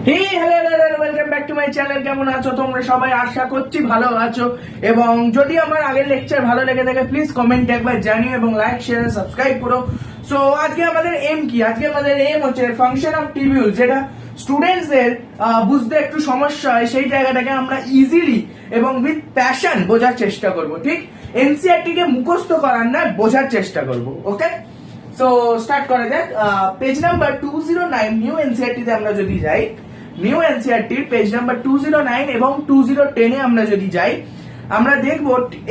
Welcome back to my channel. কেমন আছো তোমরা সবাই? আশা করছি ভালো আছো। এবং যদি আমার আগের লেকচার ভালো লেগে থাকে প্লিজ কমেন্টে একবার জানিও এবং লাইক শেয়ার সাবস্ক্রাইব করো। সো আজকে আমাদের এম কি? আজকে আমাদের এম হচ্ছে ফাংশন অফ টিবিউল, যেটা স্টুডেন্টসদের বুঝতে একটু সমস্যা হয়, সেই জায়গাটাকে আমরা ইজিলি এবং উইথ প্যাশন বোঝার চেষ্টা করব। ঠিক এনসিইআরটি কে মুখস্থ করার না, বোঝার চেষ্টা করব। ওকে, সো স্টার্ট করা যাক। পেজ নাম্বার 209 নিউ এনসিইআরটি তে আমরা যদি যাই, নিউ এনসিইআরটি পেজ নাম্বার 209 এবং 2010 এ আমরা যদি যাই, আমরা দেখব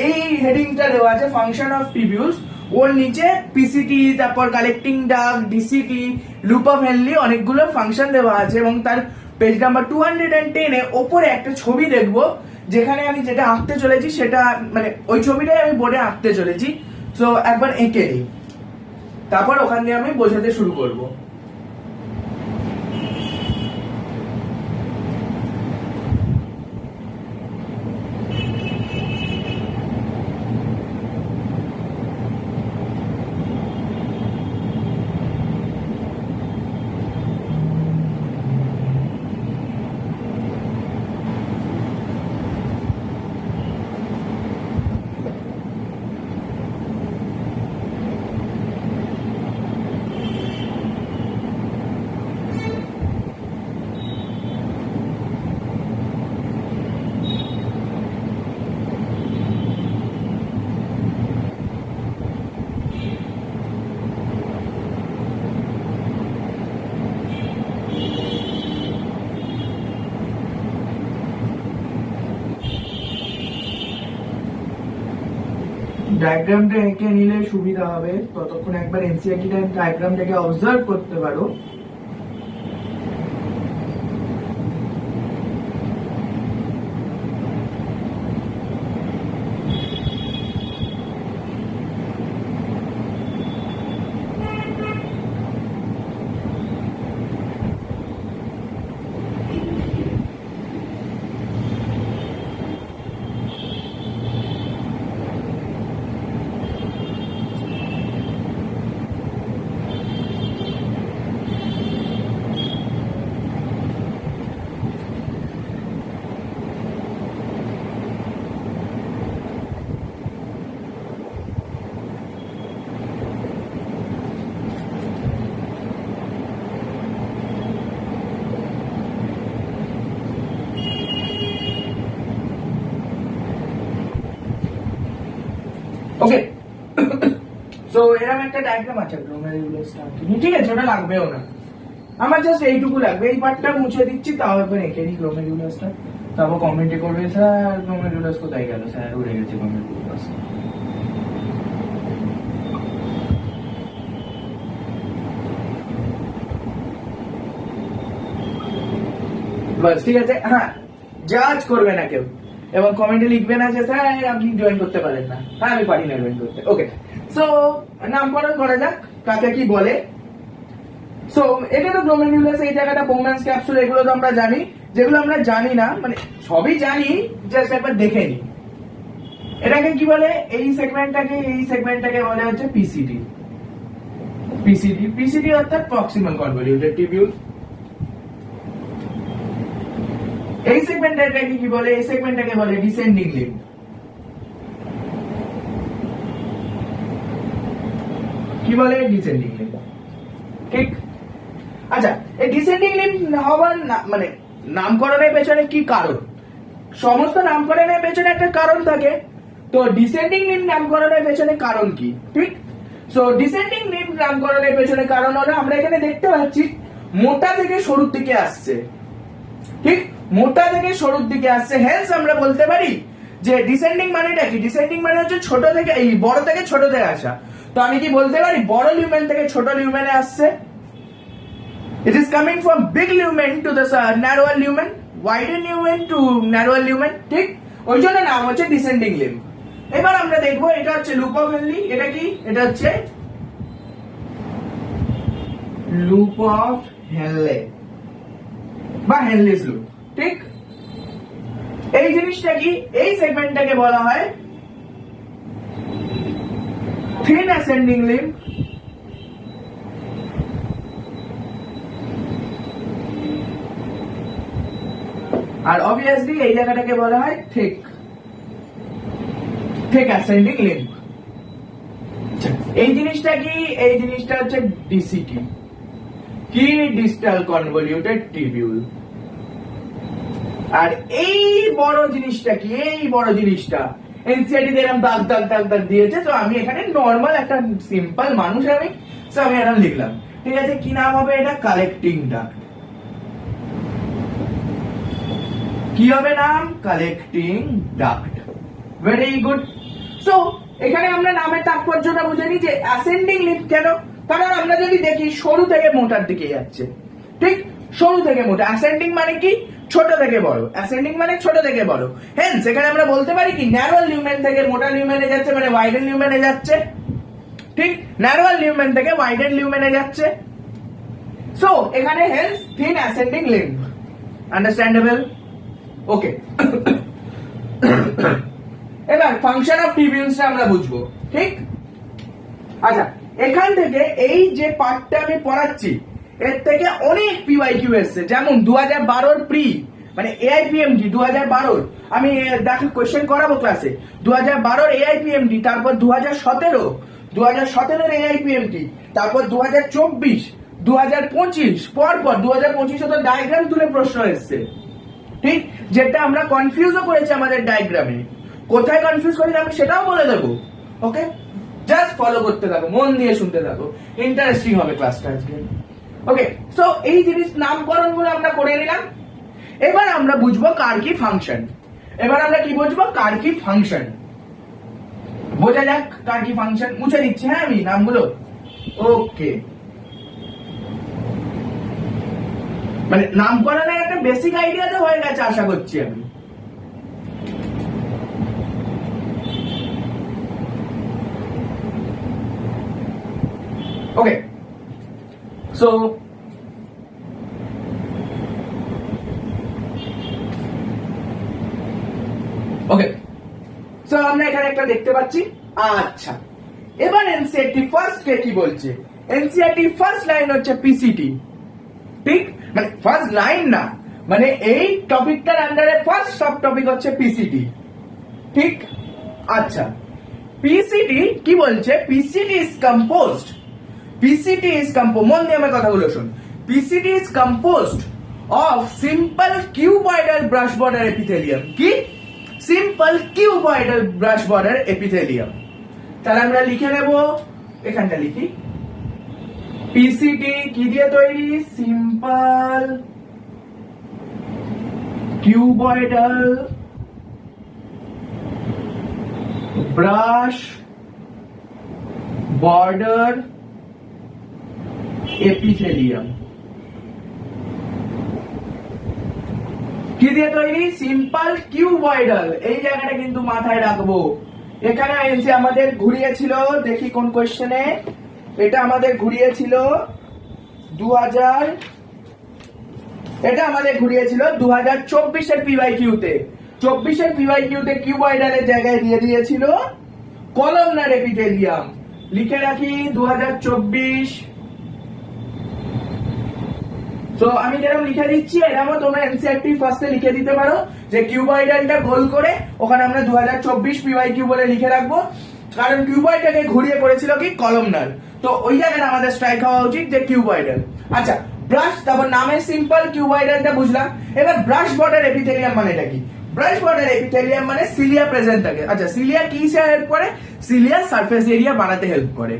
এই হেডিংটা দেওয়া আছে ফাংশন অফ টিবিউলস। ওর নিচে পিসিটি, তারপর কালেক্টিং ডাক, ডিসিটি, লুপ অফ হেনলি, অনেকগুলো ফাংশন দেওয়া আছে। এবং তার পেজ নাম্বার 210 এ ওপরে একটা ছবি দেখব, যেখানে আমি যেটা আঁকতে চলেছি সেটা মানে ওই ছবিটাই আমি বোর্ডে আঁকতে চলেছি। সো একবার এঁকে নিই, তারপর ওখান দিয়ে আমি বোঝাতে শুরু করব। ডায়াগ্রামটা এঁকে নিলে সুবিধা হবে, ততক্ষণ একবার এনসিইআরটি ডায়াগ্রামটাকে অবজার্ভ করতে পারো। ওকে, সো এরকম একটা ডায়াগ্রাম আছে, ঠিক আছে, ওটা লাগবেও না, আমার জাস্ট এইটুকু লাগবে। এই পার্টটা মুছে দিচ্ছি, তাও একবার এঁকে নিই গ্লোমেরুলাসটা। তারপর কমেন্টে করবে, স্যার গ্লোমেরুলাস কোথায় গেল? স্যার উড়ে গেছে গ্লোমেরুলাস। বাস ঠিক আছে। হ্যাঁ, জাজ করবে না কেউ, এবং কমেন্টে লিখবে না যে স্যার আপনি জয়েন করতে পারেন না। হ্যাঁ, আমি পারি না জয়েন করতে। ওকে, সো নামকরণ করা যাক, কাকে কি বলে। সো এটা তো গ্লোমেরুলাস, এই জায়গাটা বোম্যান্স ক্যাপসুল, এগুলো তো আমরা জানি। যেগুলো আমরা জানি না, মানে সবই জানি, জাস্ট একবার দেখে নি। এটাকে কি বলে? এই সেগমেন্টটাকে বলে হচ্ছে পিসিটি। পিসিটি অর্থাৎ প্রক্সিমাল কনভলিউটেড টিবিউল। এই সেগমেন্টটাকে কি বলে? এই সেগমেন্টটাকে বলে ডিসেন্ডিং লিম্ব। কি বলে? Descending limb. ঠিক। আচ্ছা, এই ডিসেন্ডিং লিম্ব হওয়ার মানে নামকরণের পেছনে কি কারণ? সমস্ত নামকরণের পেছনে একটা কারণ থাকে, তো ডিসেন্ডিং লিম্ব নামকরণের পেছনে কারণ কি? ঠিক। সো ডিসেন্ডিং লিম্ব নামকরণের পেছনে কারণ হলো, আমরা এখানে দেখতে পাচ্ছি মোটা থেকে সরুর দিকে আসছে। ঠিক, মোটা থেকে সরুর দিকে আসছে। হেন্স আমরা বলতে পারি যে ডিসেন্ডিং মানেটা কি? ডিসেন্ডিং মানে হচ্ছে ছোট থেকে, এই বড় থেকে ছোটতে আসা। তো আমি কি বলতে পারি বড় লিউমেন থেকে ছোট লিউমেনে আসছে? It is coming from big lumen to the narrower lumen, wider lumen to narrower lumen. ঠিক, ওই জন্য নাম হচ্ছে ডিসেন্ডিং লিম্ব। এবার আমরা দেখবো, এটা হচ্ছে লুপ অফ হেনলি। এটা কি? এটা হচ্ছে লুপ অফ হেনলে বা হেনলিস লুপ। ঠিক, এই জিনিসটা কি? এই সেগমেন্টটাকে বলা হয় থিন অ্যাসেন্ডিং লিম্ব। আর অবভিয়াসলি এই জায়গাটাকে বলা হয় ঠিক অ্যাসেন্ডিং লিম্ফ। এই জিনিসটা কি? এই জিনিসটা হচ্ছে ডিসিটি, কি ডিস্টাল কনভলিউটেড টিবিউল। আর এই বড় জিনিসটা কি? এই বড় জিনিসটা এনসিআরটি এরকম দাগ দাগ দাগ দাগ দিয়েছে। তো আমি এখানে নর্মাল একটা সিম্পল মানুষ, আমি এরকম লিখলাম, ঠিক আছে। কি নাম হবে এটা? Collecting duct. কি হবে নাম? Collecting duct. Very good. So এখানে আমরা নামের তাৎপর্যটা বুঝে নিই যে অ্যাসেন্ডিং লিম্ফ কেন, কারণ আমরা যদি দেখি সরু থেকে মোটার দিকে যাচ্ছে, ঠিক? সরু থেকে মোটা। অ্যাসেন্ডিং মানে কি? ছোট থেকে বড়। অ্যাসেন্ডিং মানে ছোট থেকে বড়। হেন্স এখানে আমরা বলতে পারি কি ন্যারো লিউমেন থেকে মোটা লিউমেনে যাচ্ছে, মানে ওয়াইডেন লিউমেনে যাচ্ছে, ঠিক? ন্যারো লিউমেন থেকে ওয়াইডেন লিউমেনে যাচ্ছে। সো এখানে hence thin ascending limb. Understandable? Okay. এবার ফাংশন অফ টিবিউলস আমরা বুঝবো, ঠিক? আচ্ছা, এখান থেকে এই যে পার্টটা আমি পড়াচ্ছি এর থেকে অনেক পিওয়াইকিউ এসছে। যেমন 2012 প্রি মানে এআইপিএমডি 2012, আমি দেখো কোশ্চেন করাবো ক্লাসে। 2012 এআইপিএমডি, তারপর 2017 এআইপিএমডি, তারপর 2024, 2025, পরপর 2025 তো ডায়াগ্রাম তুলে প্রশ্ন এসছে, ঠিক? যেটা আমরা কনফিউজও করেছি আমাদের ডায়াগ্রামে। কোথায় কনফিউজ করি আমি সেটাও বলে দেবো। ওকে, জাস্ট ফলো করতে থাকো, মন দিয়ে শুনতে থাকো, ইন্টারেস্টিং হবে ক্লাসটা আজকে। ওকে, সো এই জিনিস নামকরণ গুলো আমরা করে নিলাম। এবার আমরা বুঝবো কার্কি ফাংশন। এবার আমরা কি বুঝবো? কার্কি ফাংশন। বোঝা যাক কার্কি ফাংশন। মুছে দিচ্ছি হ্যাঁ আমি নামগুলো। ওকে, মানে নামকরণের একটা বেসিক আইডিয়া তো হয়ে গেছে আশা করছি আমি। ওকে, সো আমরা এখানে একটা দেখতে পাচ্ছি। আচ্ছা, এবার এনসিআরটি ফার্স্ট কে কি বলছে? এনসিআরটি ফার্স্ট লাইন হচ্ছে পিসিটি, ঠিক? মানে ফার্স্ট লাইন না, মানে এই টপিকটার আন্ডারে ফার্স্ট সব টপিক হচ্ছে পিসিটি, ঠিক? আচ্ছা, পিসিটি কি বলছে? পিসিটি ইজ কম্পোজড, মন দিয়ে আমার কথাগুলো শোন। PCT is composed of simple cuboidal brush border epithelium. কি? Simple cuboidal brush border epithelium. তাহলে আমরা লিখে নেব, এখানটা লিখি, পিসিটি কি দিয়ে তৈরি? Simple cuboidal brush border epithelium. কি দিয়ে তৈরি? Simple cuboidal. এই জায়গাটা কিন্তু মাথায় রাখবো। এখানে এনসি আমাদের ঘুরিয়েছিল, দেখি কোন কোশ্চেনে এটা আমাদের ঘুরিয়েছিল, 2024 এর পিওয়াইকিউতে। 24 এর পিওয়াইকিউতে কিউবয়েডালের জায়গায় দিয়ে দিয়েছিল কলামনার এপিথেলিয়াম। লিখে রাখি 2024। তো আমি যেরকম লিখে দিচ্ছি এরকম তোমরা এনসিআরটি ফার্স্টে লিখে দিতে পারো যে কিউবয়েডালটা গোল করে ওখানে আমরা 2024 পিওয়াইকিউ বলে লিখে রাখবো, কারণ কিউবয়েডটাকে ঘুরিয়ে করেছিল কি কলামনার। তো ওই জায়গায় আমাদের স্ট্রাইক হওয়া উচিত যে কিউবয়েডাল। আচ্ছা, ব্রাশ, তারপর নামের সিম্পল কিউবয়েডালটা বুঝলাম। এবার ব্রাশ বর্ডার এপিথেলিয়াম মানেটা কি? ব্রাশ বর্ডার এপিথেলিয়াম মানে সিলিয়া প্রেজেন্ট থাকে। আচ্ছা, সিলিয়া কিসে হেল্প করে? সিলিয়া সারফেস এরিয়া বাড়াতে হেল্প করে।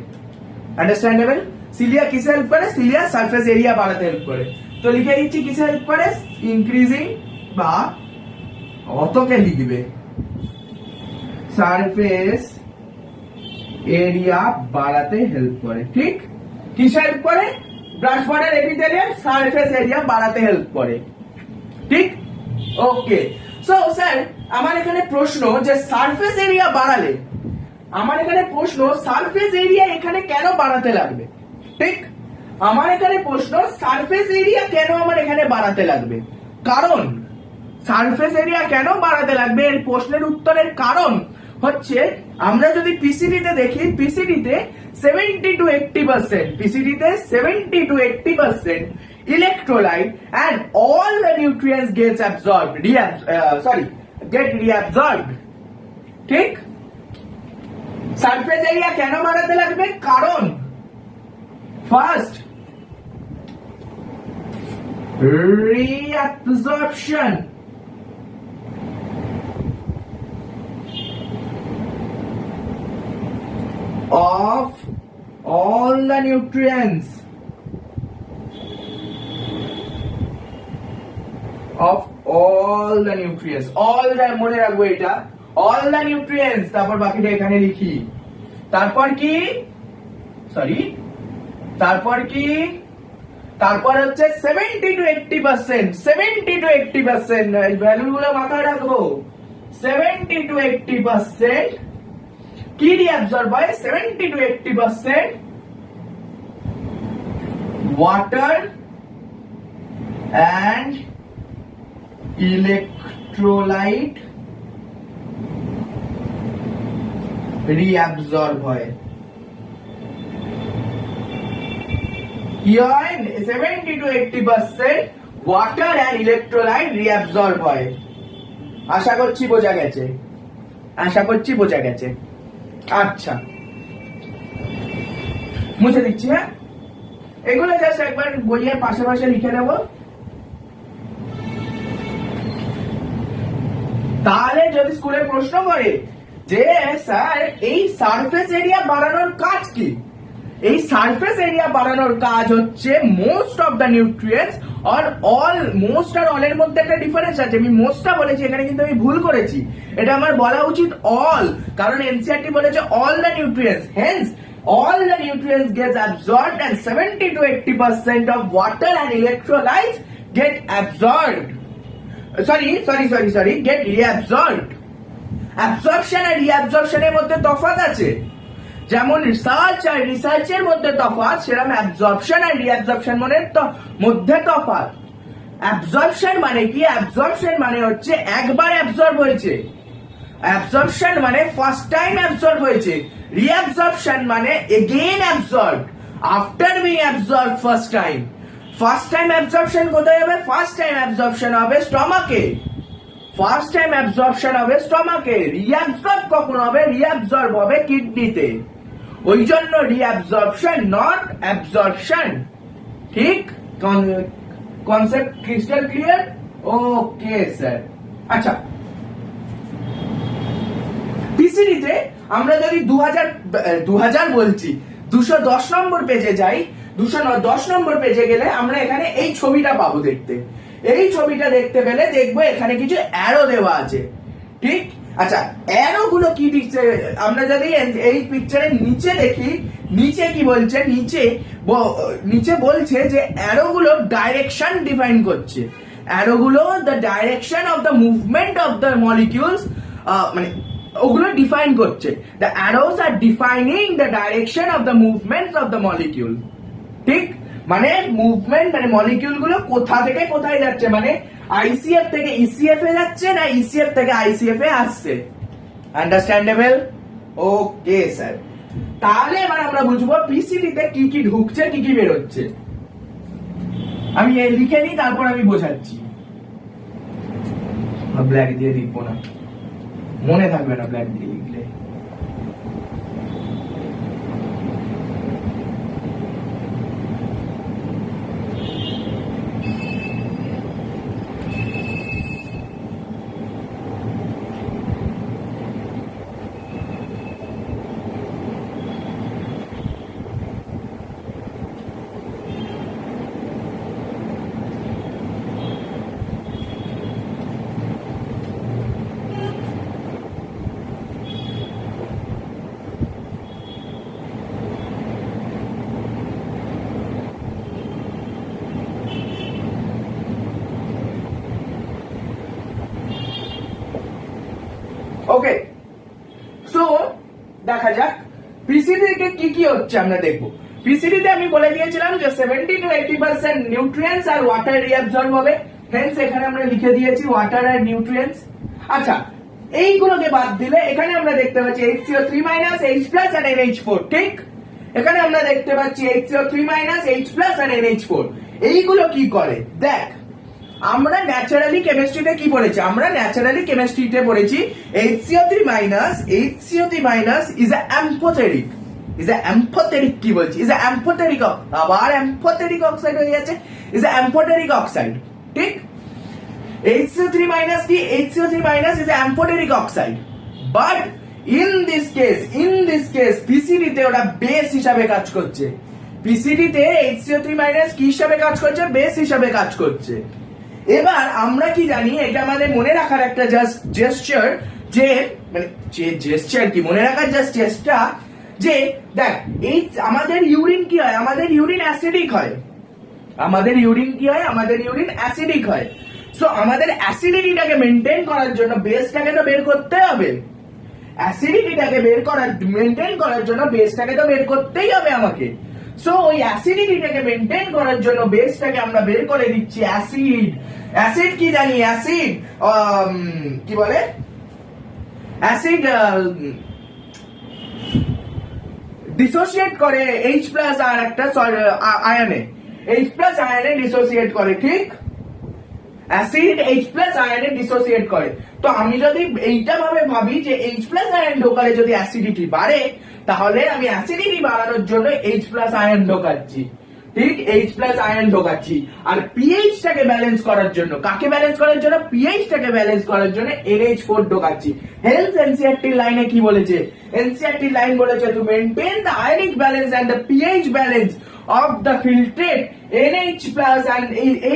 আন্ডারস্ট্যান্ডেবল? সিলিয়া কিসে হেল্প করে? সিলিয়া সারফেস এরিয়া বাড়াতে হেল্প করে। তো লিখে দিচ্ছি কিসে হেল্প করে? ইনক্রিজিং বা অতকে লিখবে সারফেস এরিয়া বাড়াতে হেল্প করে, ঠিক? কিসে হেল্প করে? Brush border epithelium surface area বাড়াতে হেল্প করে, ঠিক? ওকে, সো স্যার আমার এখানে প্রশ্ন যে সারফেস এরিয়া বাড়ালে, আমার এখানে প্রশ্ন সারফেস এরিয়া এখানে কেন বাড়াতে লাগবে, ঠিক? আমার এখানে প্রশ্ন সারফেস এরিয়া কেন আমার এখানে বাড়াতে লাগবে? কারণ সারফেস এরিয়া কেন বাড়াতে লাগবে এর প্রশ্নের উত্তরের কারণ হচ্ছে আমরা যদি পিসিডিতে দেখি, পিসিডিতে 70 to 80%, PCD তে 70 to 80% electrolyte and all the nutrients gets absorbed, get reabsorbed. ঠিক? সারফেস এরিয়া কেন বাড়াতে লাগবে? কারণ first reabsorption of all the nutrients all the মনে রাখবো এটা all the nutrients তারপর বাকিটা এখানে লিখি তারপর হচ্ছে 70 to 80% ভ্যালু গুলো মাথায় রাখবো 70 to 80% কি রিঅ্যাবসর্ব হয় 70 to 80% water and electrolyte reabsorb হয় কি হয় 70 to 80% water and electrolyte reabsorb হয় আশা করছি বোঝা গেছে আচ্ছা মুছে দিচ্ছি হ্যাঁ এগুলো জাস্ট একবার বইয়ের পাশে লিখে নেব তাহলে যদি স্কুলে প্রশ্ন করে যে স্যার এই সারফেস এরিয়া বাড়ানোর কাজ কি এই সারফেস এরিয়া বাড়ানোর কাজ হচ্ছে মোস্ট অফ দ্য নিউট্রিয়েন্টস আর অল মোস্ট আর অল এর মধ্যে একটা ডিফারেন্স আছে আমি মোস্টটা বলেছি এখানে কিন্তু আমি ভুল করেছি এটা আমার বলা উচিত অল কারণ এনসিইআরটি বলেছে all the nutrients hence all the nutrients gets absorbed and 70 to 80% of water and electrolytes get absorbed get reabsorbed absorption R reabsorption এর মধ্যে তফাৎ আছে যেমন রিসার্চ আর রিসার্চের মধ্যে তফাৎ সেরকম অ্যাবজর্পশন আর রিঅ্যাবজর্পশন মধ্যে তফাৎ অ্যাবজর্পশন মানে কি অ্যাবজর্পশন মানে হচ্ছে একবার অ্যাবজর্ব হয়েছে অ্যাবজর্পশন মানে ফার্স্ট টাইম অ্যাবজর্ব হয়েছে reabsorption মানে again absorbed after being absorbed first time absorption কোথায় হবে first time absorption হবে স্টমাকে reabsorb কখন হবে reabsorb হবে কিডনিতে ওই জন্য reabsorption not absorption ঠিক concept crystal clear okay sir আচ্ছা পিসিডিতে আমরা যদি 2000 বলছি 210 নম্বর পেজে যাই 210 নম্বর পেজে গেলে আমরা এখানে এই ছবিটা পাবো দেখতে এই ছবিটা দেখতে পেলে দেখবো এখানে কিছু অ্যারো দেওয়া আছে ঠিক আচ্ছা অ্যারো গুলো কি দিচ্ছে আমরা যদি এই পিকচারের নিচে দেখি নিচে কি বলছে নিচে বলছে যে অ্যারো গুলো ডাইরেকশন ডিফাইন করছে অ্যারো গুলো the direction of the movement of the molecules মানে ওগুলো ডিফাইন করছে the arrows are defining the direction of the movements of the molecule ঠিক মানে মুভমেন্ট মানে মলিকিউল গুলো কোথা থেকে কোথায় যাচ্ছে মানে আইসিএফ থেকে ইসিএফ এ যাচ্ছে না ইসিএফ থেকে আইসিএফ এ আসছে আন্ডারস্ট্যান্ডেবল ওকে স্যার তাহলে এবার আমরা বুঝবো পিসিডি তে কি কি ঢুকছে কি কি বের হচ্ছে আমি লিখে নিই তারপর আমি বোঝাচ্ছি ব্ল্যাক দিয়ে লিখবো না মনে থাকবে না ব্ল্যাক দিয়ে লিখলে ওকে সো দেখা যাক পিসিডি তে কি কি হচ্ছে আমরা দেখব পিসিডি তে আমি বলে দিয়েছিলাম যে 70 to 80% nutrients R water reabsorb হবে হেন্স এখানে আমরা লিখে দিয়েছি ওয়াটার আর নিউট্রিয়েন্টস আচ্ছা এইগুলোকে বাদ দিলে এখানে আমরা দেখতে পাচ্ছি HCO3- H+ আর NH4 ঠিক এখানে আমরা দেখতে পাচ্ছি HCO3 মাইনাস H প্লাস আর NH4। এইগুলো কি করে দেখ, আমরা ন্যাচারালি কেমিস্ট্রিতে কি পড়েছি, আমরা ন্যাচারালি কেমিস্ট্রিতে পড়েছি HCO3 মাইনাস ইজ আ অ্যাম্ফোথেরিক, কি বলছি, ইজ আ অ্যাম্ফোথেরিক, আবার অ্যাম্ফোথেরিক অক্সাইড হয়ে যাচ্ছে, ইজ আ অ্যাম্ফোথেরিক অক্সাইড। ঠিক, HCO3 মাইনাস কি, HCO3 minus is a amphoteric oxide, but in this case PCD তে ওটা বেস হিসাবে কাজ করছে। PCD তে HCO3 মাইনাস কি হিসাবে কাজ করছে, বেস হিসাবে কাজ করছে। এবার আমরা কি জানি, এটা আমাদের মনে রাখার একটা জাস্ট জেস্টার, যে মানে যে জেস্টার কি মনে রাখার জাস্ট চেষ্টা, যে দেখ এই আমাদের ইউরিন কি হয়, আমাদের ইউরিন অ্যাসিডিক হয়, আমাদের ইউরিন কি হয়, আমাদের ইউরিন অ্যাসিডিক হয়। সো আমাদের অ্যাসিডিটিটাকে মেনটেন করার জন্য বেসটাকে তো বের করতে হবে, অ্যাসিডিটিটাকে মেনটেন করার জন্য বেসটাকে তো বের করতেই হবে আমাকে। সো ওই অ্যাসিডিটিটাকে মেনটেন করার জন্য বেসটাকে আমরা বের করে দিচ্ছি অ্যাসিড কি জানি, অ্যাসিড কি বলে, অ্যাসিড ডিসোসিয়েট করে H প্লাস আর একটা আয়নে, H প্লাস আয়নে ডিসোসিয়েট করে। ঠিক, অ্যাসিড H প্লাস আয়নে ডিসোসিয়েট করে। তো আমি যদি এইটা ভাবে ভাবি যে H প্লাস আয়ন ঢোকালে যদি অ্যাসিডিটি বাড়ে, তাহলে আমি অ্যাসিডিটি বাড়ানোর জন্য H প্লাস আয়ন ঢোকাচ্ছি। ঠিক, H প্লাস আয়ন ঢোকাচ্ছি। আর পিএইচ টাকে ব্যালেন্স করার জন্য, কাকে ব্যালেন্স করার জন্য, পিএইচ টাকে ব্যালেন্স করার জন্য NH4 ঢোকাচ্ছি। হেন্স এনসিইআরটি লাইনে কি বলেছে, এনসিইআরটি লাইন বলেছে to maintain the ionic balance and the pH balance of the filtrate, NH plus and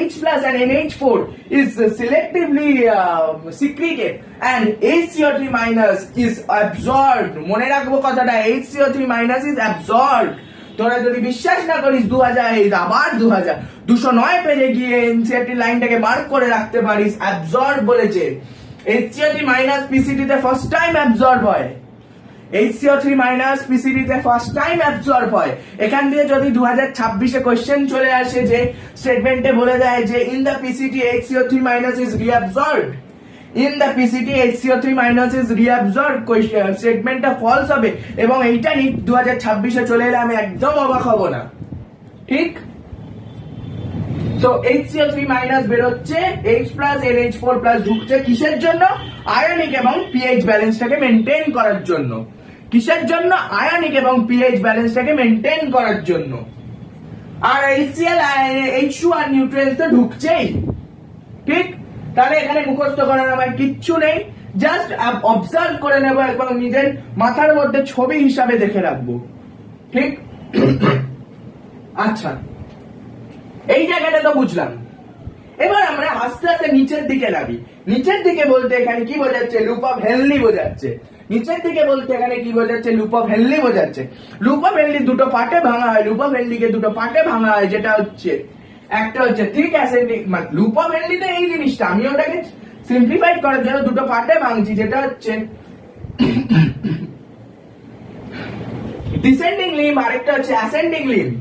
H plus and NH4 is selectively secreted and HCO3 minus is absorbed. মনে রাখবো কথাটা, HCO3 minus is absorbed। তোরা যদি বিশ্বাস না করিস 2000 আবার 209 পেজে গিয়ে এনসিইআরটি লাইনটাকে মার্ক করে রাখতে পারিস, অ্যাবজর্ব বলেছে। HCO3 minus PCD তে ফার্স্ট টাইম অ্যাবজর্ব হয়, HCO3 মাইনাস PCD তে ফার্স্ট টাইম অ্যাবজর্ব হয়। এখান দিয়ে যদি 2026 এ কোশ্চেন চলে আসে, যে স্টেটমেন্টে বলে দেয় যে in the PCD HCO3 minus is reabsorbed, in the PCD HCO3 minus is reabsorbed, স্টেটমেন্টটা ফলস হবে। এবং এইটা 2026 এ চলে এলে আমি একদম অবাক হব না। ঠিক, সো HCO3 মাইনাস বেরোচ্ছে, H প্লাস NH4 প্লাস ঢুকছে, কিসের জন্য, আয়নিক এবং পিএইচ ব্যালেন্সটাকে মেনটেন করার জন্য। কিসের জন্য, আয়নিক এবং পিএইচ ব্যালেন্সটাকে মেনটেন করার জন্য। আর HCl H2 আর নিউট্রিয়েন্টস তো ঢুকছেই। ঠিক, তাহলে এখানে মুখস্থ করার আমার কিচ্ছু নেই, জাস্ট অবজার্ভ করে নেব এবং নিজের মাথার মধ্যে ছবি হিসাবে দেখে রাখবো। ঠিক, আচ্ছা এই জায়গাটা তো বুঝলাম। এবার আমরা আস্তে আস্তে নিচের দিকে নামি। নিচের দিকে বলতে এখানে কি বোঝাচ্ছে, লুপ অফ হেনলি বোঝাচ্ছে। নিচের দিকে বলতে এখানে কি বোঝাচ্ছে, লুপ অফ হেনলি বোঝাচ্ছে। লুপ অফ হেনলি দুটো পার্টে ভাঙা হয়, লুপ অফ হেনলিকে দুটো পার্টে ভাঙা হয়, যেটা হচ্ছে একটা হচ্ছে থিক অ্যাসেন্ডিং, মানে লুপ অফ হেনলিতে এই জিনিসটা আমি ওটাকে সিম্পলিফাইড করার জন্য দুটো পার্টে ভাঙছি, যেটা হচ্ছে ডিসেন্ডিং লিম্ব, আরেকটা হচ্ছে অ্যাসেন্ডিং লিম্ব,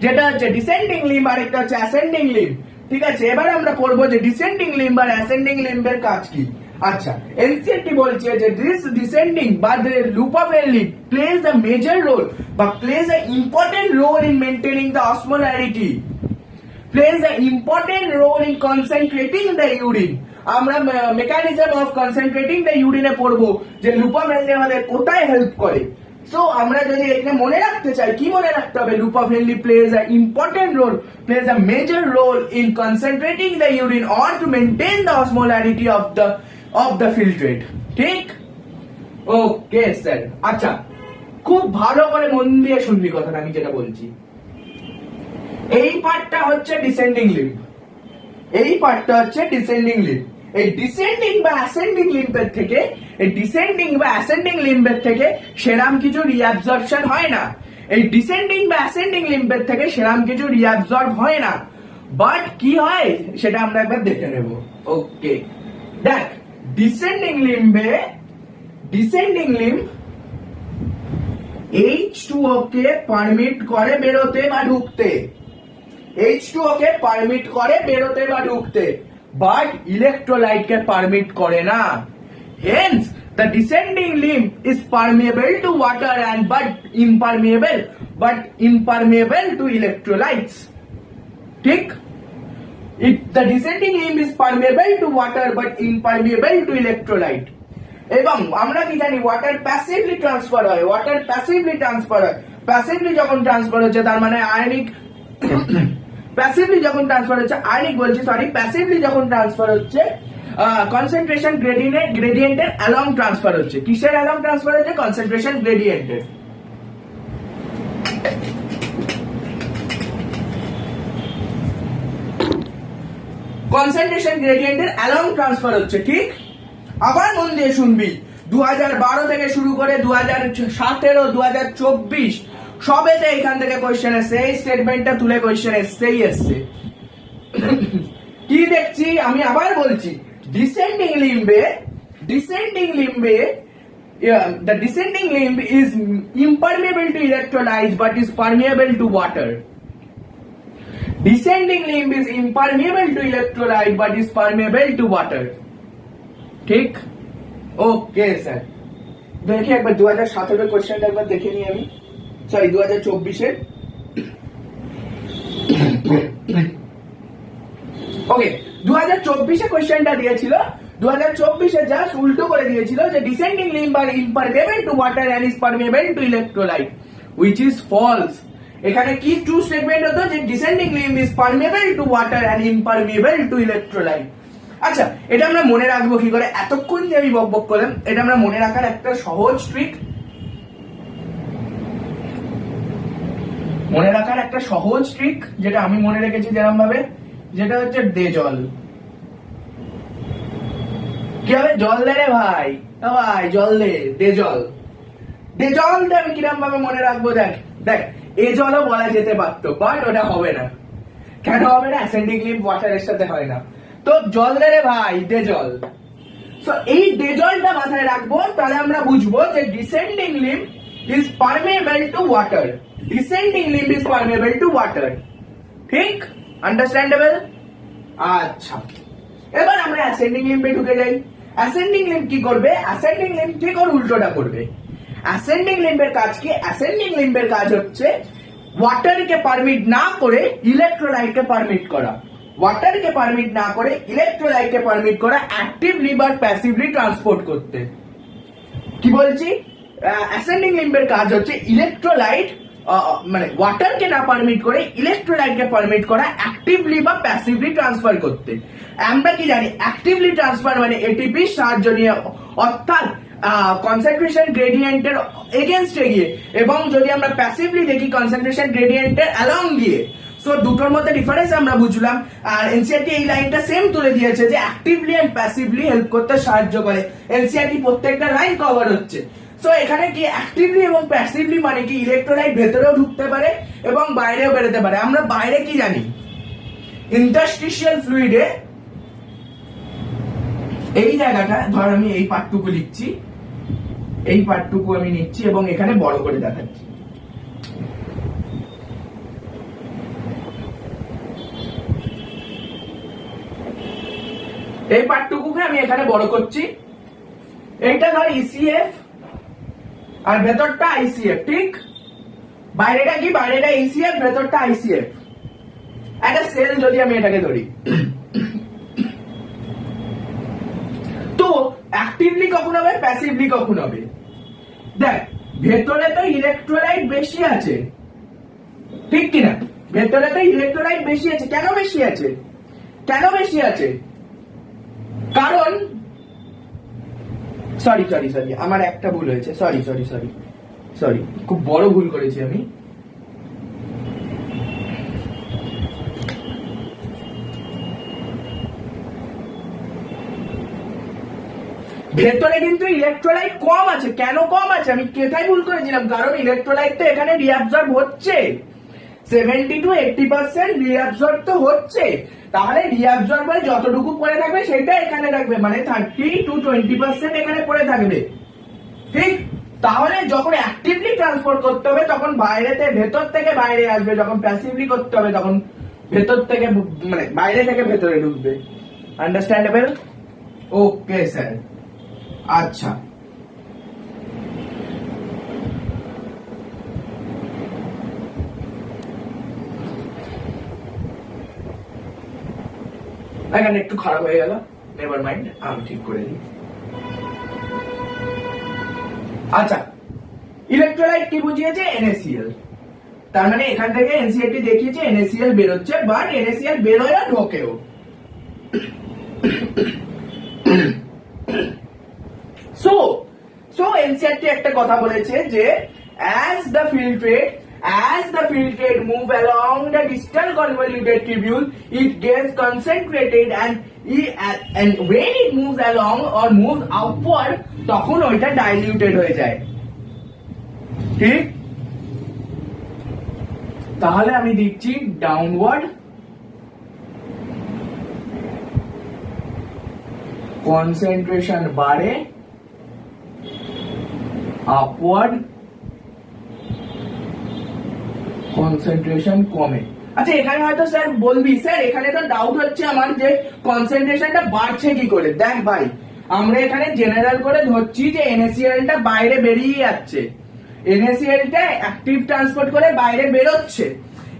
যেটা হচ্ছে ডিসেন্ডিং লিম্ব আর একটা হচ্ছে অ্যাসেন্ডিং লিম্ব। ঠিক আছে, এবার আমরা পড়বো যে ডিসেন্ডিং লিম্ব আর অ্যাসেন্ডিং লিম্বের কাজ কি। আচ্ছা, এনসিইআরটি বলছে যে দিস ডিসেন্ডিং বা the loop of Henle plays a major role বা plays a important role in maintaining the osmolarity, plays a important role in concentrating the urine. আমরা মেকানিজম অফ কনসেন্ট্রেটিং দ্য ইউরিনে পড়বো যে loop of Henley আমাদের কোথায় help করে। So আমরা যদি এখানে মনে রাখতে চাই, কি মনে রাখতে হবে, loop of Henle plays a important role, plays a major role in concentrating the urine or to maintain the osmolarity of the filtrate. ঠিক, ওকে স্যার। আচ্ছা, খুব ভালো করে মন দিয়ে শুনবি কথাটা আমি যেটা বলছি। এই পার্টটা হচ্ছে ডিসেন্ডিং লিম্ব, এই পার্টটা হচ্ছে ডিসেন্ডিং লিম্ব। এই ডিসেন্ডিং বা অ্যাসেন্ডিং লিম্বের থেকে, এই ডিসেন্ডিং বা অ্যাসেন্ডিং লিম্বের থেকে সেরাম কিছু রিঅ্যাবজর্পশন হয় না। এই ডিসেন্ডিং বা অ্যাসেন্ডিং লিম্বের থেকে সেরাম কিছু রিঅ্যাবজর্ব হয় না, বাট কি হয় সেটা আমরা একবার দেখে নেব। ওকে, দেখ ডিসেন্ডিং লিম্বে, ডিসেন্ডিং লিম্ব H2O কে পারমিট করে বেরোতে বা ঢুকতে, H2O কে পারমিট করে বেরোতে বা ঢুকতে, বাট ইলেকট্রোলাইট কে পারমিট করে না। Hence The descending limb is permeable to water and but impermeable to electrolytes. ঠিক? The descending limb is permeable to water but impermeable to electrolyte. এবং আমরা কি জানি ওয়াটার প্যাসিভলি ট্রান্সফার হয়, passively যখন transfer হচ্ছে তার মানে আয়নিক প্যাসিভলি যখন ট্রান্সফার হচ্ছে কনসেন্ট্রেশন গ্রেডিয়েন্টের অ্যালং ট্রান্সফার হচ্ছে। কিসের অ্যালং ট্রান্সফার হচ্ছে? কনসেন্ট্রেশন গ্রেডিয়েন্টের। কনসেন্ট্রেশন গ্রেডিয়েন্টের অ্যালং ট্রান্সফার হচ্ছে, ঠিক? আবার মন দিয়ে শুনবি, 2012 থেকে শুরু করে 2017, 2024 সবেতে এখান থেকে কোশ্চেন এসছে, এই স্টেটমেন্টটা তুলে কোশ্চেন এসছেই এসছে। কি দেখছি আমি আবার বলছি, descending limb the descending limb is impermeable to electrolytes but is permeable to water. Descending limb is impermeable to electrolyte but is permeable to water. ঠিক? ওকে স্যার, দেখি একবার 2017 কোশ্চেনটা একবার দেখে নিই আমি, সরি 2024 ওকে 2024 কোশ্চেনটা দিয়েছিল, 2024 জাস্ট উল্টো করে দিয়েছিল যে ডিসেন্ডিং লিম্ব আর impermeable to water and is permeable to electrolyte, which is false. এখানে কি ট্রু স্টেটমেন্ট হতো যে descending limb is permeable to water and impermeable to electrolyte. আচ্ছা, এটা আমরা মনে রাখবো কি করে? এতক্ষণ যে আমি বকবক করলাম, এটা আমরা মনে রাখার একটা সহজ ট্রিক, যেটা আমি মনে রেখেছি যেরকম ভাবে, যেটা হচ্ছে দে জল। কি হবে? জল দে রে ভাই, জল দে জল। আমি কিরকম ভাবে মনে রাখবো? দেখ এ জলও বলা যেতে পারতো, বাট ওটা হবে না। কেন হবে না? অ্যাসেন্ডিং লিম্ব ওয়াটারের সাথে হয় না, তো জল দে রে ভাই, দে জল। সো এই দে জলটা মাথায় রাখবো, তাহলে আমরা বুঝবো যে descending limb is permeable to water, ঠিক? আন্ডারস্ট্যান্ডেবল? আচ্ছা, এবার আমরা অ্যাসেন্ডিং লিম্বে ঢুকে যাই। অ্যাসেন্ডিং লিম্ব কি করবে? অ্যাসেন্ডিং লিম্ব ঠিক ওর উল্টোটা করবে। অ্যাসেন্ডিং লিম্বের কাজ কি? অ্যাসেন্ডিং লিম্বের কাজ হচ্ছে ওয়াটারকে পারমিট না করে ইলেকট্রোলাইটকে পারমিট করা, অ্যাক্টিভলি বা প্যাসিভলি ট্রান্সপোর্ট করতে। কি বলছি? অ্যাসেন্ডিং লিম্বের কাজ হচ্ছে ইলেকট্রোলাইট মানে ওয়াটারকে না পারমিট করে ইলেকট্রোলাইটকে পারমিট করা, অ্যাক্টিভলি বা প্যাসিভলি ট্রান্সফার করতে। আমরা কি জানি? অ্যাক্টিভলি ট্রান্সফার মানে এটিপি সাহায্য নিয়ে, অর্থাৎ কনসেন্ট্রেশন গ্রেডিয়েন্টের এগেনস্টে গিয়ে, এবং যদি আমরা প্যাসিভলি দেখি কনসেন্ট্রেশন গ্রেডিয়েন্টের অ্যালং গিয়ে। সো দুটোর মধ্যে ডিফারেন্স আমরা বুঝলাম। আর এনসিইআরটি এই লাইনটা সেম তুলে দিয়েছে যে অ্যাক্টিভলি এন্ড প্যাসিভলি হেল্প করতে সাহায্য করে। এনসিইআরটি প্রত্যেকটা লাইন কভার হচ্ছে। সো এখানে কি অ্যাক্টিভলি এবং প্যাসিভলি মানে কি ইলেকট্রোলাইট ভেতরেও ঢুকতে পারে এবং বাইরেও বেরোতে পারে। আমরা বাইরে কি জানি? ইন্টারস্টিশিয়াল ফ্লুইডে এই জায়গাটা, ধর আমি এই পার্টটুকু লিখছি, এই পার্টটুকু আমি নিচ্ছি এবং এখানে বড় করে দেখাচ্ছি। এই পার্টটুকুকে আমি এখানে বড় করছি। এইটা ধর ইসিএফ আর ভেতরটা আইসিএফ, ঠিক? বাইরেটা কি? বাইরেটা ইসিএফ, ভেতরটা আইসিএফ। একটা সেল যদি আমি এটাকে ধরি, তো অ্যাক্টিভলি কখন হবে, প্যাসিভলি কখন হবে? দেখ, ভেতরে তো ইলেকট্রোলাইট বেশি আছে, ঠিক কিনা? ভেতরে তো ইলেকট্রোলাইট বেশি আছে। কেন বেশি আছে? কারণ সরি আমার একটা ভুল হয়েছে, সরি খুব বড় ভুল করেছি আমি। ভেতরে কিন্তু ইলেকট্রোলাইট কম আছে। কেন কম আছে? আমি কোথায় ভুল করেছিলাম? কারণ ইলেকট্রোলাইট তো এখানে রিঅ্যাবজর্ব হচ্ছে, 70 to 80% রিঅ্যাবজর্ব তো হচ্ছে। তাহলে রিঅ্যাবজর্ব যতটুকু পড়ে থাকবে সেটা এখানে রাখবে, মানে 30 to 20% এখানে পড়ে থাকবে, ঠিক? তাহলে যখন অ্যাক্টিভলি ট্রান্সপোর্ট করতে হবে তখন ভেতর থেকে বাইরে আসবে, যখন প্যাসিভলি করতে হবে তখন ভেতর থেকে মানে বাইরে থেকে ভেতরে ঢুকবে। আন্ডারস্ট্যান্ডেবল? Okay sir. আচ্ছা, এখানে একটু খারাপ হয়ে গেল, নেভার মাইন্ড, আমি ঠিক করে দিই। আচ্ছা, ইলেকট্রোলাইট কি বুঝিয়েছে? NaCl। তার মানে এখান থেকে এনসিআরটি দেখিয়েছে NaCl বেরোচ্ছে, বাট NaCl বেরোয় না, ঢোকেও। সো এনসিআরটি একটা কথা বলেছে যে as the filtrate move along the distal convoluted tubule, it gets concentrated and when it moves along or moves upward, তখন ওইটা diluted হয়ে যায়। ঠিক? তাহলে আমি দিচ্ছি ডাউনওয়ার্ড, কনসেন্ট্রেশন বাড়ে, আপওয়ার্ড, কনসেন্ট্রেশন কমে। আচ্ছা, এখানে হয়তো স্যার বলবি, স্যার এখানে তো ডাউট হচ্ছে আমার যে কনসেন্ট্রেশনটা বাড়ছে কি করে। দেখ ভাই, আমরা এখানে জেনারেল করে ধরছি যে NaCl-টা বাইরে বেরিয়ে যাচ্ছে, NaCl-টা অ্যাক্টিভ ট্রান্সপোর্ট করে বাইরে বেরোচ্ছে,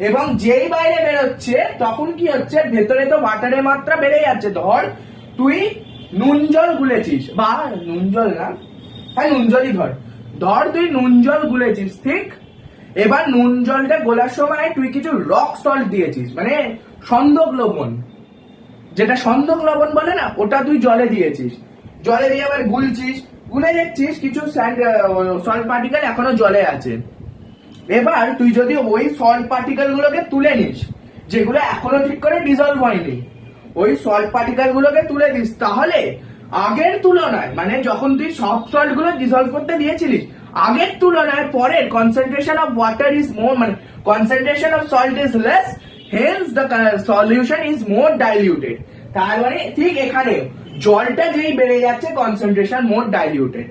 এবং যেই বাইরে বেরোচ্ছে তখন কি হচ্ছে, ভেতরে তো ওয়াটারের মাত্রা বেড়ে যাচ্ছে। ধর তুই নুন জল গুলেছিস, বা নুন জল না, হ্যাঁ নুন জলই ধর তুই নুন জল গুলেছিস, ঠিক? এবার নুন জলটা গোলার সময় তুই কিছু রক সল্ট দিয়েছিস, মানে সন্দক লবণ, যেটা সন্দক লবণ বলে না, ওটা তুই জলে দিয়েছিস, জলে দিয়ে আবার গুলে দেখছিস কিছু সল্ট পার্টিকেল এখনো জলে আছে। এবার তুই যদি ওই সল্ট পার্টিকেল গুলোকে তুলে নিস, যেগুলো এখনো ঠিক করে ডিজলভ হয়নি, ওই সল্ট পার্টিকেল গুলোকে তুলে দিস, তাহলে আগের তুলনায়, মানে যখন তুই সব সল্ট গুলো ডিজলভ করতে দিয়েছিলিস, আগের তুলনায় পরের concentration of water is more, মানে concentration of salt is less, hence the solution is more diluted. তার মানে ঠিক এখানে জলটা যেই বেড়ে যাচ্ছে, কনসেন্ট্রেশন মোর ডাইলিউটেড।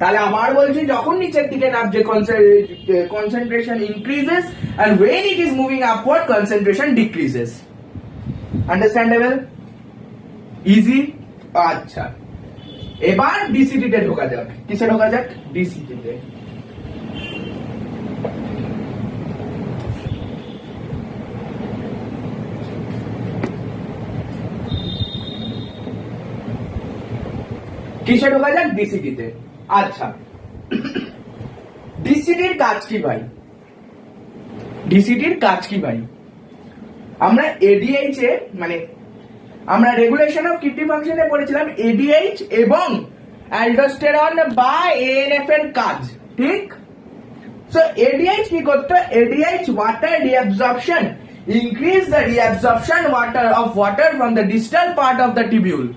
তাহলে আবার বলছি, যখন নিচের দিকে নামছে concentration increases, and when it is moving upward concentration decreases. Understandable? Easy? আচ্ছা, এবার DCT তে ঢোকা যাক। কিসে ঢোকা যাক? DCT তে। কিসে ঢোকা যাক? DCT তে। আচ্ছা, ডিসিটির কাজ কি ভাই? ডিসিটির কাজ কি ভাই? আমরা এডিএইচ এ, মানে আমরা রেগুলেশন অফ কিডনি ফাংশনে পড়েছিলাম এডিএইচ এবং অ্যালডোস্টেরন বা এএনএফ এর কাজ, ঠিক? সো এডিএইচ কি করতো? ADH water reabsorption, increase the reabsorption of water from the distal part of the tubule.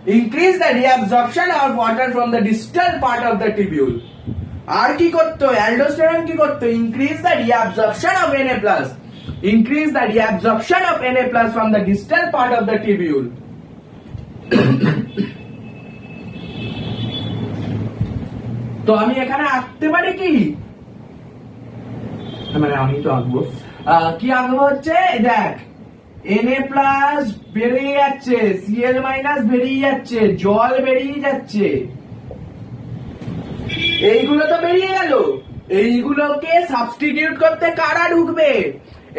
Increase the reabsorption of water from the distal part of the tubule. আর কি করতো? Aldosterone কি করতো? Increase the reabsorption of Na+. Increase the reabsorption of Na+ from the distal part of the tubule. তো আমি এখানে আঁকতে পারি কি? মানে আমি তো আঁকবো, কি আঁকবো হচ্ছে, দেখ Na+ বেরিয়ে যাচ্ছে, Cl- বেরিয়ে যাচ্ছে, জল বেরিয়ে যাচ্ছে, এইগুলো তো বেরিয়ে গেল। এইগুলোকে সাবস্টিটিউট করতে কারা ঢুকবে?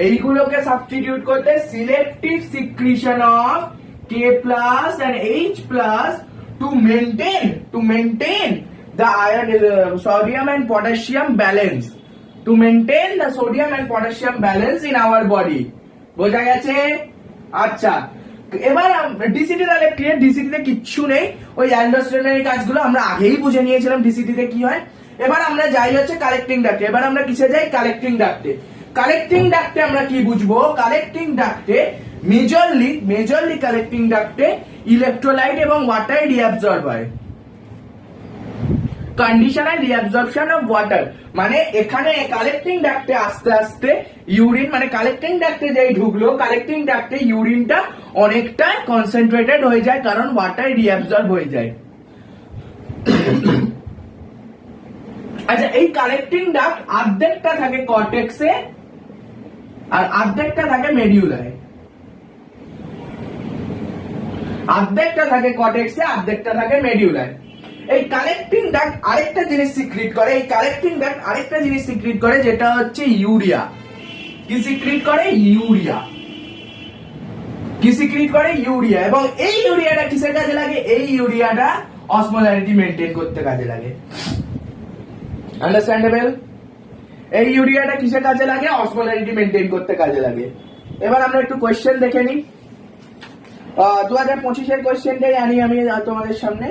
এইগুলোকে সাবস্টিটিউট করতে selective secretion of K+ and H+ to maintain the iron, sodium and potassium balance, to maintain the sodium and potassium balance in our body. বোঝা গেছে? আচ্ছা, এবার ডিসিটি তাহলে ক্লিয়ার। ডিসিটি তে কিচ্ছু নেই, ওই অ্যালডোস্টেরনের কাজগুলো আমরা আগেই বুঝে নিয়েছিলাম ডিসিটি তে কি হয়। এবার আমরা যাই হচ্ছে কালেক্টিং ডাক্টে। এবার আমরা কিসে যাই? কালেক্টিং ডাক্টে। কালেক্টিং ডাক্টে আমরা কি বুঝবো? কালেক্টিং ডাক্টে মেজরলি কালেক্টিং ডাক্টে ইলেকট্রোলাইট এবং ওয়াটার রিঅ্যাবজর্ব হয়। কন্ডিশনাল রিঅ্যাবজর্পশন অফ ওয়াটার, মানে এখানে কালেক্টিং ডাক্টে আস্তে আস্তে ইউরিন, মানে কালেক্টিং ডাক্টে যেই ঢুকলো, কালেক্টিং ডাক্টে ইউরিনটা অনেকটা কনসেন্ট্রেটেড হয়ে যায়, কারণ ওয়াটার রিঅ্যাবজর্ব হয়ে যায়। আচ্ছা, এই কালেক্টিং ডাক্ট অর্ধেকটা থাকে কর্টেক্সে আর অর্ধেকটা থাকে মেডিউলায়। অর্ধেকটা থাকে কর্টেক্সে, অর্ধেকটা থাকে মেডিউলায়। এই কালেক্টিং ডাক্ট আরেকটা জিনিস সিক্রিট করে, এই কালেক্টিং ডাক্ট আরেকটা জিনিস সিক্রিট করে, যেটা হচ্ছে ইউরিয়া। কি সিক্রিট করে? ইউরিয়া। কি সিক্রিট করে? ইউরিয়া। এবং এই ইউরিয়াটা কিসের কাজে লাগে? এই ইউরিয়াটা অসমোলারিটি মেনটেন করতে কাজে লাগে। আন্ডারস্ট্যান্ডেবল? এই ইউরিয়াটা কিসের কাজে লাগে? অসমোলারিটি মেনটেন করতে কাজে লাগে। এবার আমরা একটু কোয়েশ্চেন দেখে নিই। 2025 এর কোয়েশ্চেনটাই আনি আমি তোমাদের সামনে।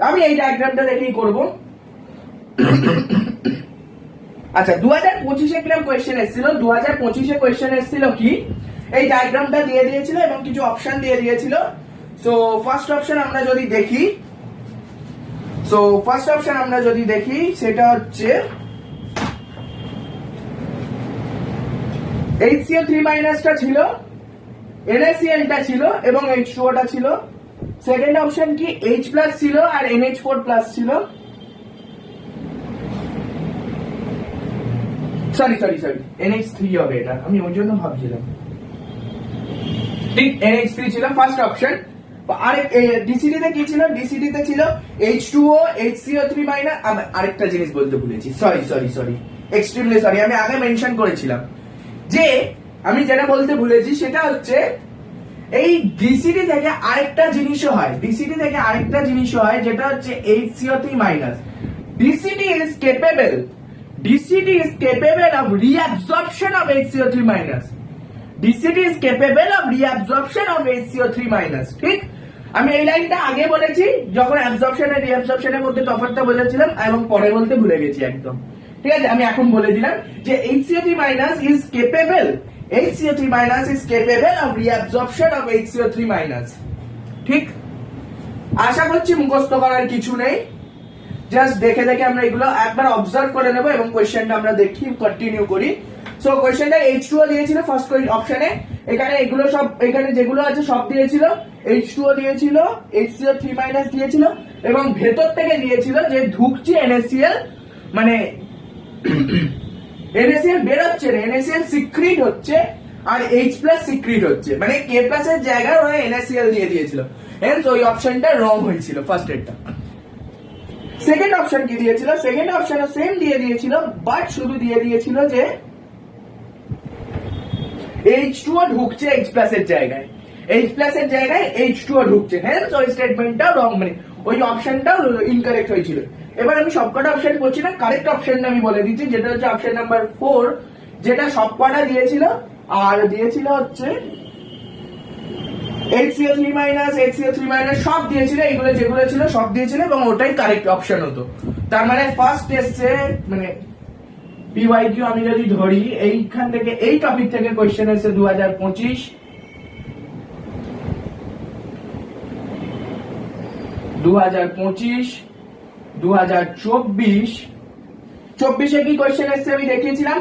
আমি এই ডায়াগ্রামটা দেখেই করব। আচ্ছা, 2025 এ কিরকম কোয়েশ্চেন এসেছিল? 2025 এ কোয়েশ্চেন এসেছিল কি, এই ডায়াগ্রামটা দিয়ে দিয়েছিল এবং কিছু অপশন দিয়ে দিয়েছিল। সো ফার্স্ট অপশন আমরা যদি দেখি, সেটা হচ্ছে HCO3- টা ছিল, NaCl টা ছিল এবং H2O টা ছিল। সেকেন্ড অপশন কি, H+ ছিল আর NH4+ ছিল। সরি NH3 হবে, এটা আমি ওই জন্য ভাবছিলাম। ঠিক, NH3 ছিল ফার্স্ট অপশন। আর ডিসিডি তে কি ছিল? ডিসিডি তে ছিল H2O, HCO3-। আরেকটা জিনিস বলতে ভুলেছি, সরি, এক্সট্রিমলি সরি, আমি আগে মেনশন করেছিলাম যে আমি যেটা বলতে ভুলেছি সেটা হচ্ছে এই ডিসিডি থেকে আরেকটা জিনিসও হয়, যেটা হচ্ছে HCO3-। DCD is capable of reabsorption of HCO3-। DCD is capable of reabsorption of HCO3-। ঠিক, আমি এই লাইনটা আগে বলেছি যখন অ্যাবজর্পশন আর রিঅ্যাবজর্পশনের মধ্যে তফাৎটা বোঝাচ্ছিলাম, এবং পরে বলতে ভুলে গেছি একদম। ঠিক আছে, আমি এখন বলে দিলাম যে HCO3- is capable of reabsorption of HCO3-। ঠিক, আশা করছি মুখস্থ করার কিছু নেই, জাস্ট দেখে আমরা এগুলো একবার অবজার্ভ করে নেব এবং কোশ্চেনটা আমরা দেখি, কন্টিনিউ করি। সো কোশ্চেনটা H2O দিয়েছিল ফার্স্ট অপশনে, এখানে এগুলো সব, এখানে যেগুলো আছে সব দিয়েছিল। H2O দিয়েছিল, HCO3- দিয়েছিল এবং ভেতর থেকে দিয়েছিল যে ঢুকছে NaCl, মানে NaCl বেরোচ্ছে না, NaCl সিক্রিট হচ্ছে আর H+ সিক্রিট হচ্ছে, মানে K+ এর জায়গায় ওরা NaCl দিয়ে দিয়েছিল। হেন্স ওই অপশনটা রং হয়েছিল ফার্স্ট এরটা। সেকেন্ড অপশন কি দিয়েছিল? সেকেন্ড অপশনও সেম দিয়ে দিয়েছিল, বাট শুধু দিয়ে দিয়েছিল যে H2O ঢুকছে H+ এর জায়গায়, H2O ঢুকছে। হেন্স ওই স্টেটমেন্টটা রং, মানে ওই অপশনটাও ইনকারেক্ট হয়েছিল। এবার আমি সবকটা অপশন বলছি না, কারেক্ট অপশনটা আমি বলে দিচ্ছি, যেটা হচ্ছে অপশন নাম্বার 4, যেটা সবকটা দিয়েছিল। আর দিয়েছিল হচ্ছে HCO3- সব দিয়েছিল, এগুলো যেগুলো ছিল সব দিয়েছিল এবং ওটাই কারেক্ট অপশন হতো। তার মানে ফার্স্ট এসছে, মানে PYQ আমি যদি ধরি, এইখান থেকে এই টপিক থেকে কোশ্চেন এসেছে 2025, 2024 24-এ কি কোশ্চেন এসেছে আমি দেখিয়েছিলাম।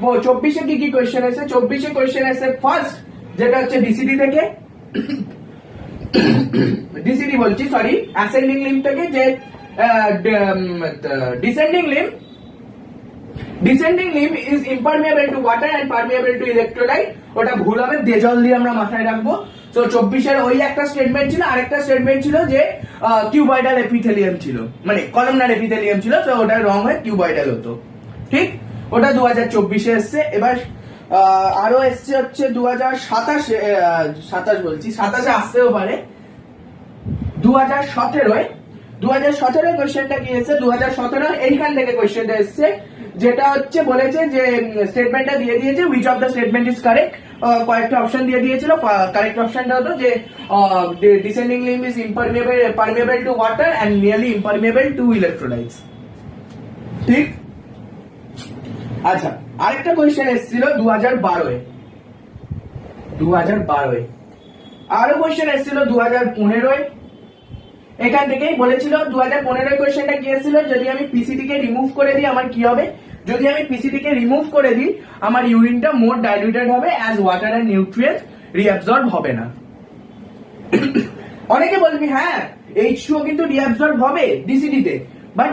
24-এ কি কোশ্চেন এসেছে? 24-এ কোশ্চেন এসেছে ফার্স্ট, যেটা হচ্ছে ডিসিডি থেকে, ডিসিডি বলছি সরি, অ্যাসেন্ডিং লিম্ব থেকে, যে descending limb is impermeable to water and permeable to electrolyte. ওটা ভুল হবে, দেজল দিয়ে আমরা মাথায় রাখবো। তো 24-এর ওই একটা স্টেটমেন্ট ছিল, আরেকটা স্টেটমেন্ট ছিল যে কিউবয়েডাল এপিথেলিয়াম ছিল, মানে কলামনার এপিথেলিয়াম ছিল, তো ওটা রং হয়ে কিউবয়েডাল হতো। ঠিক, ওটা 2024-এ এসছে। এবার আরো এসছে হচ্ছে 2027 বলছি, 27-এ আসতেও পারে, 2017 কোশ্চেনটা কি এসছে? 2017 এইখান থেকে কোশ্চেনটা এসছে, যেটা হচ্ছে বলেছে যে স্টেটমেন্টটা দিয়ে দিয়েছে which of the statement is correct, কয়েকটা অপশন দিয়ে দিয়েছিল। কারেক্ট অপশনটা হতো যে descending limb is permeable to water and nearly impermeable to electrolytes। ঠিক, আচ্ছা, আরেকটা কোশ্চেন এসেছিল 2012-এ, আরো কোশ্চেন এসেছিল 2015-এ। এখান থেকেই বলেছিল 2015-এর কোশ্চেনটা কি এসেছিল, যদি আমি পিসিডি কে রিমুভ করে দিই আমার কি হবে? যদি আমি পিসিডি কে রিমুভ করে দিই আমার ইউরিনটা মোর ডাইলিউটেড হবে, অ্যাজ ওয়াটার এন্ড নিউট্রিয়েন্টস রিঅ্যাবসর্ব হবে না। অনেকে বলবি হ্যাঁ H2O কিন্তু রিঅ্যাবসর্ব হবে ডিসিডি তে, বাট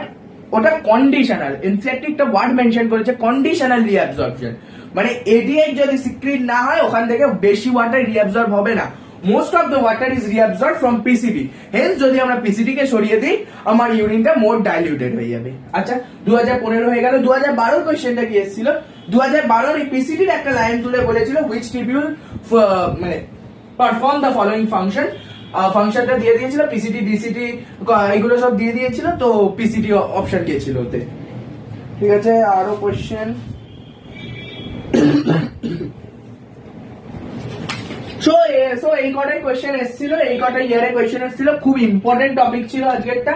ওটা কন্ডিশনাল। ইনফ্যাক্ট একটা ওয়ার্ড মেনশন করেছে, কন্ডিশনাল রিঅ্যাবসর্পশন, মানে এডিএইচ যদি সিক্রিট না হয় ওখান থেকে বেশি ওয়াটার রিঅ্যাবসর্ব হবে না। Most of the water is reabsorb from PCD. Hence যদি আমরা পিসিডি কে সরিয়ে দিই আমার ইউরিনটা মোর ডাইলিউটেড হয়ে যাবে। আচ্ছা, 2015 হয়ে গেল। 2012 কোশ্চেনটা কি এসেছিল? 2012 এই পিসিডির একটা লাইন তুলে বলেছিল হুইচ টিবিউল, মানে পারফর্ম দ্য ফলোইং ফাংশন। ফাংশনটা দিয়ে দিয়েছিল, পিসিটি ডিসিটি এগুলো সব দিয়ে দিয়েছিল, তো পিসিটি অপশন গিয়েছিল ওতে। ঠিক আছে, আরো কোয়েশ্চেন। সো এই কটাই কোয়েশ্চেন এসেছিল, এই কটাই ইয়ারে কোয়েশ্চেন এসেছিল, খুব ইম্পর্টেন্ট টপিক ছিল আজকেরটা।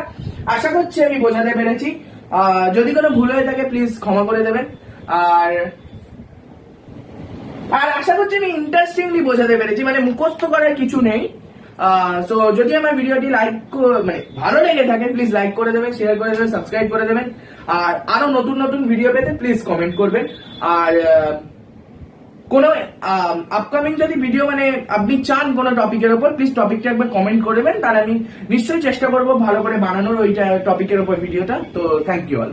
আশা করছি আমি বোঝাতে পেরেছি। যদি কোনো ভুল হয়ে থাকে প্লিজ ক্ষমা করে দেবেন। আর আশা করছি আমি ইন্টারেস্টিংলি বোঝাতে পেরেছি, মানে মুখস্থ করার কিছু নেই। সো যদি আমার ভিডিওটি মানে ভালো লেগে থাকে প্লিজ লাইক করে দেবেন, শেয়ার করে দেবেন, সাবস্ক্রাইব করে দেবেন। আর আরো নতুন নতুন ভিডিও পেতে প্লিজ কমেন্ট করবেন। আর কোনো আপকামিং যদি ভিডিও মানে আপনি চান কোনো টপিকের উপর, প্লিজ টপিকটা একবার কমেন্ট করে দেবেন, তাহলে আমি নিশ্চয়ই চেষ্টা করবো ভালো করে বানানোর ওইটা টপিকের উপর ভিডিওটা। তো থ্যাংক ইউ অল।